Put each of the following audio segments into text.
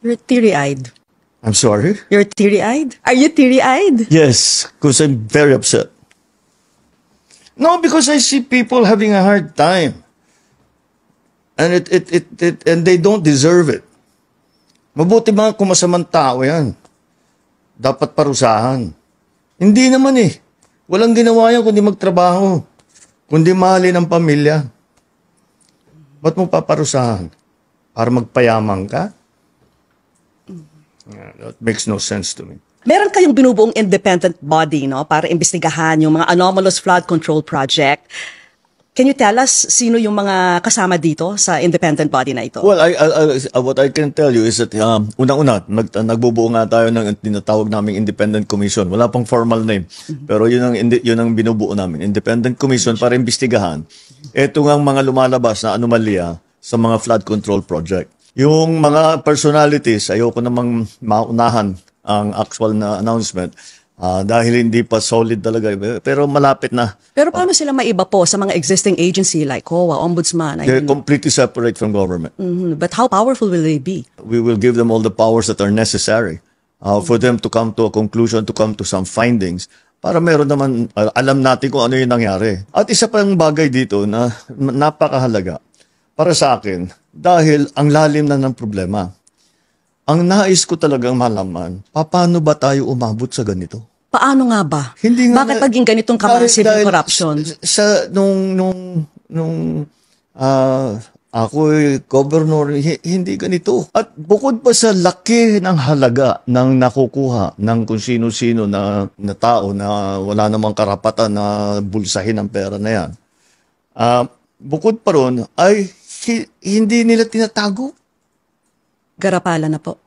You're teary-eyed. I'm sorry? You're teary-eyed? Are you teary-eyed? Yes, because I'm very upset. No, because I see people having a hard time. And and they don't deserve it. Mabuti mga kumasamang tao yan. Dapat parusahan. Hindi naman eh. Walang ginawa yan kundi magtrabaho. Kundi mahalin ang pamilya. Ba't mo paparusahan? Para magpayaman ka? That makes no sense to me. Meron kayong binubuong independent body, no, para imbestigahan yung mga anomalous flood control project. Can you tell us sino yung mga kasama dito sa independent body na ito? Well, what I can tell you is that unang-una, nagbubuo nga tayo ng tinatawag naming independent commission. Wala pang formal name, pero yun ang binubuo namin. Independent commission para imbestigahan ito ang mga lumalabas na anomalya sa mga flood control project. Yung mga personalities, ayoko namang maunahan ang actual na announcement. Dahil hindi pa solid talaga, pero malapit na. Pero paano sila maiba po sa mga existing agency like COA, Ombudsman? They're completely separate from government. But how powerful will they be? We will give them all the powers that are necessary for them to come to a conclusion, to come to some findings, para meron naman, alam natin kung ano yung nangyari. At isa pang bagay dito na napakahalaga para sa akin, dahil ang lalim na ng problema. Ang nais ko talagang malaman, paano ba tayo umabot sa ganito? Paano nga ba? Hindi nga bakit maging ganitong ka-massive yung corruption? Ako governor, hindi ganito. At bukod pa sa laki ng halaga ng nakukuha ng kung sino-sino na tao na wala namang karapatan na bulsahin ang pera na yan, bukod pa ron ay hindi nila tinatago. Garapala na po.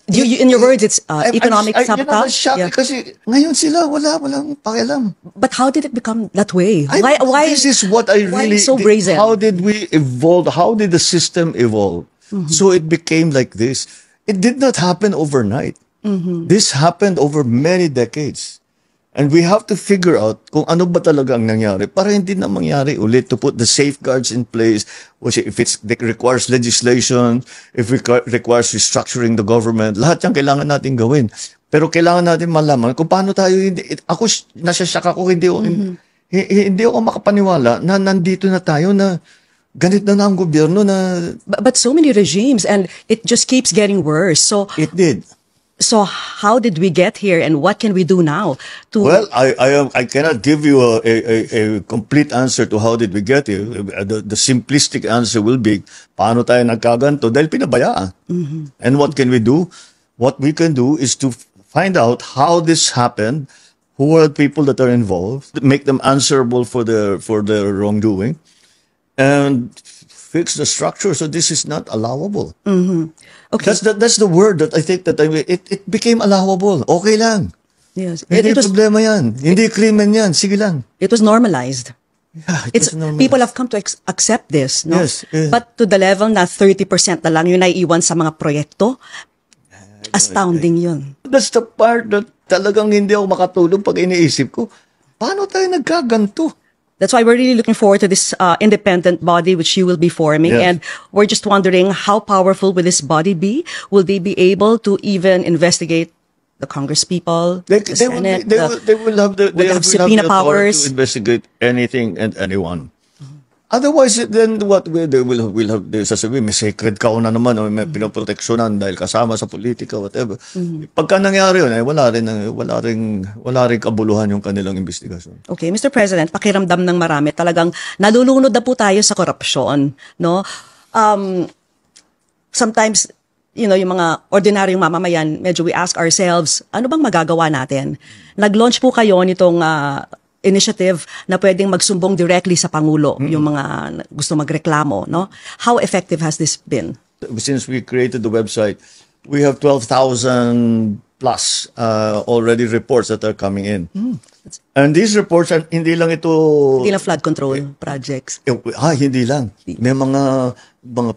In your words, it's economic sabotage. Kasi ngayon sila walang pakialam. But how did it become that way? Why? This is what I really. So brazen? How did we evolve? How did the system evolve? So it became like this. It did not happen overnight. This happened over many decades. And we have to figure out kung ano ba talaga ang nangyari para hindi na mangyari ulit, to put the safeguards in place, which if it requires legislation, if it requires restructuring the government, lahat yan kailangan natin gawin. Pero kailangan natin malaman kung paano tayo, ako, nasasyak ako, hindi ako makapaniwala na nandito na tayo na ganit na ang gobyerno na... But so many regimes and it just keeps getting worse. So it did. So how did we get here, and what can we do now? Well, I cannot give you a complete answer to how did we get here. The simplistic answer will be, paano tayo nagkaganto? Dahil pinabayaan. And what can we do? What we can do is to find out how this happened, who are the people that are involved, make them answerable for their wrongdoing, and fix the structure so this is not allowable. Okay. That's the word that I think that it became allowable. Okay lang. Yes. Hindi problema yan. Hindi krimen yan. Sige lang. It was normalized. Yeah, it was normalized. People have come to accept this, no? Yes. But to the level na 30% na lang yung naiiwan sa mga proyekto, astounding yun. That's the part that talagang hindi ako makatulog pag iniisip ko. Paano tayo nagkaganto? That's why we're really looking forward to this independent body which you will be forming. Yes. And we're just wondering, how powerful will this body be? Will they be able to even investigate the Congress people, the Senate? They will have the subpoena powers to investigate anything and anyone. Otherwise, then what they will have, sasabihin, may sacred cow na naman, o may pinoproteksyonan dahil kasama sa politika, whatever. Pagka nangyari yun, wala rin kabuluhan yung kanilang investigasyon. Okay, Mr. President, pakiramdam ng marami, talagang nalulunod na po tayo sa korupsyon, no? Sometimes, yung mga ordinaryong mamamayan, medyo we ask ourselves, ano bang magagawa natin? Nag-launch po kayo nitong initiative na pwedeng magsumbong directly sa Pangulo, yung mga gusto magreklamo, no? How effective has this been? Since we created the website, we have 12,000 plus already reports that are coming in. And these reports, hindi lang flood control projects. Hindi lang. May mga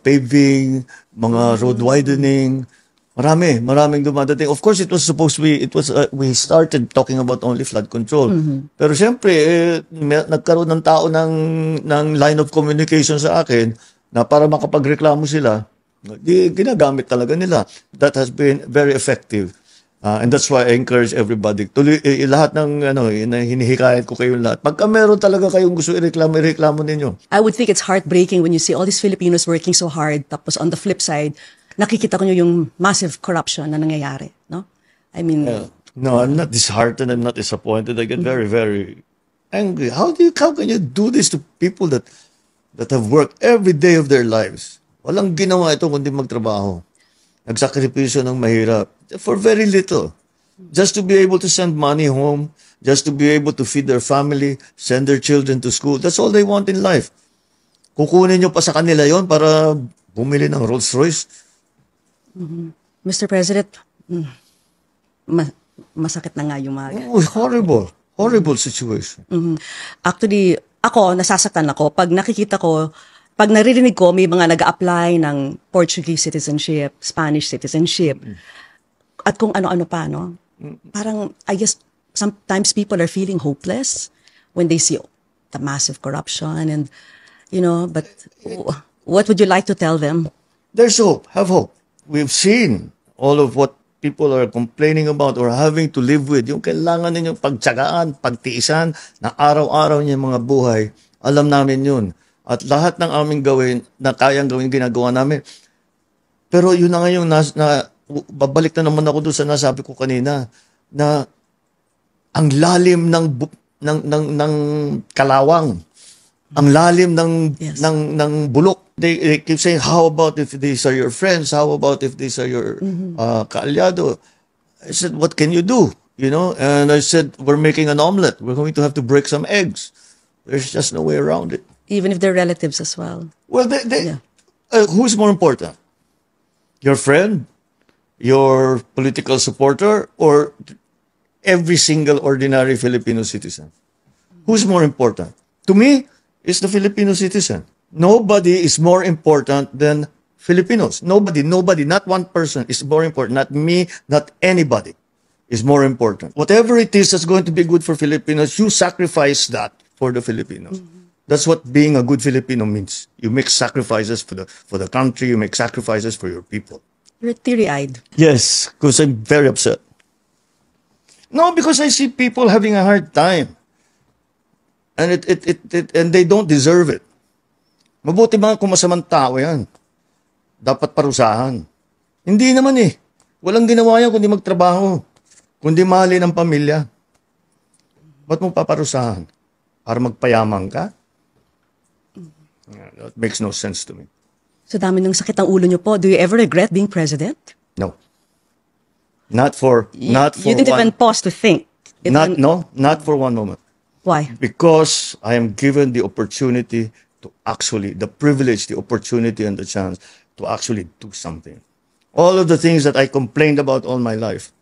paving, mga road widening, maraming dumadating. Of course, we started talking about only flood control. Pero siyempre, nagkaroon ng tao ng line of communication sa akin na para makapagreklamo sila, Ginagamit talaga nila. That has been very effective. And that's why I encourage everybody. Lahat ng hinihikayat ko kayong lahat. Pagka meron talaga kayong gusto ireklamo ninyo. I would think it's heartbreaking when you see all these Filipinos working so hard, tapos on the flip side, nakikita ko nyo yung massive corruption na nangyayari, no? I mean, No, I'm not disheartened. I'm not disappointed. I get very, very angry. How can you do this to people that have worked every day of their lives? Walang ginawa ito kundi magtrabaho. Nagsakripisyo ng mahirap for very little. Just to be able to send money home, just to be able to feed their family, send their children to school. That's all they want in life. Kukunin nyo pa sa kanila yon para bumili ng Rolls Royce. Mr. President, masakit na nga yung mga... Oh, horrible situation. Actually, nasasaktan ako. Pag nakikita ko, pag naririnig ko, may mga nag-a-apply ng Portuguese citizenship, Spanish citizenship, at kung ano-ano pa, no? Parang, I guess, sometimes people are feeling hopeless when they see the massive corruption and, but what would you like to tell them? There's hope. Have hope. We've seen all of what people are complaining about or having to live with. Yung kailangan ninyong pagtsagaan, pagtiisan, na araw-araw niya mga buhay. Alam namin yun. At lahat ng aming gawin, na kayang gawin, ginagawa namin. Pero yun na ngayon, babalik na naman ako doon sa nasabi ko kanina, na ang lalim ng kalawang, ang lalim ng bulok. They keep saying, how about if these are your friends? How about if these are your kaalyado? I said, what can you do? And I said, we're making an omelet. We're going to have to break some eggs. There's just no way around it. Even if they're relatives as well. Well, who's more important? Your friend? Your political supporter? Or every single ordinary Filipino citizen? Who's more important? To me, it's the Filipino citizen. Nobody is more important than Filipinos. Nobody, not one person is more important. Not me, not anybody is more important. Whatever it is that's going to be good for Filipinos, you sacrifice that for the Filipinos. That's what being a good Filipino means. You make sacrifices for the country. You make sacrifices for your people. You're teary-eyed. Yes, because I'm very upset. No, because I see people having a hard time. And and they don't deserve it. Mabuti ba kung masamang tao yan? Dapat parusahan. Hindi naman eh. Walang ginawa yan kundi magtrabaho. Kundi mahalin ang pamilya. Ba't mo paparusahan? Para magpayaman ka? That makes no sense to me. So dami ng sakit ang ulo nyo po. Do you ever regret being president? No. Not for You didn't even pause to think. Not for one moment. Why? Because I am given the opportunity to the privilege, the opportunity and the chance to actually do something. All of the things that I complained about all my life,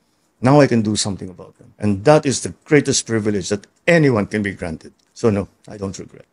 now I can do something about them. And that is the greatest privilege that anyone can be granted. So no, I don't regret.